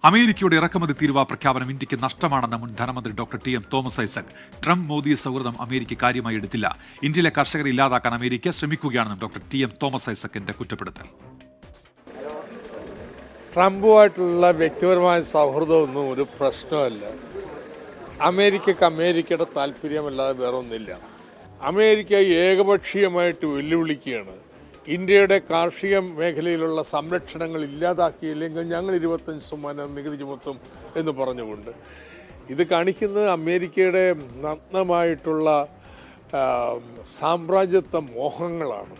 അമേരിക്കയുടെ ഇറക്കുമതി തീരുവ പ്രഖ്യാപനം ഇന്ത്യക്ക് നഷ്ടമാണെന്ന് മുൻ ധനമന്ത്രി doctor T M Thomas Isaac. Trump Modi സൗഹൃദം അമേരിക്ക കാര്യമായി എടുത്തില്ല. ഇന്ത്യയിലെ കർഷകരെ ഇല്ലാതാക്കാൻ അമേരിക്ക ശ്രമിക്കുകയാണെന്നും ഡോക്ടർ ടി എം തോമസ് ഐസക്കിന്റെ കുറ്റപ്പെടുത്തൽ. ട്രംപുമായിട്ടുള്ള വ്യക്തിപരമായ സൗഹൃദമൊന്നും ഒരു പ്രശ്നമല്ല. അമേരിക്കക്ക് അമേരിക്കയുടെ താല്പര്യമല്ലാതെ വേറെ ഒന്നില്ല. അമേരിക്ക ഏകപക്ഷീയമായിട്ട് വെല്ലുവിളിക്കുകയാണ്. ഇന്ത്യയുടെ കാർഷിക മേഖലയിലുള്ള സംരക്ഷണങ്ങൾ ഇല്ലാതാക്കിയില്ലെങ്കിൽ ഞങ്ങൾ 25% നികുതി ചുമത്തും എന്ന് പറഞ്ഞുകൊണ്ട്. ഇത് കാണിക്കുന്നത് അമേരിക്കയുടെ നഗ്നമായിട്ടുള്ള സാമ്രാജ്യത്വ മോഹങ്ങളാണ്.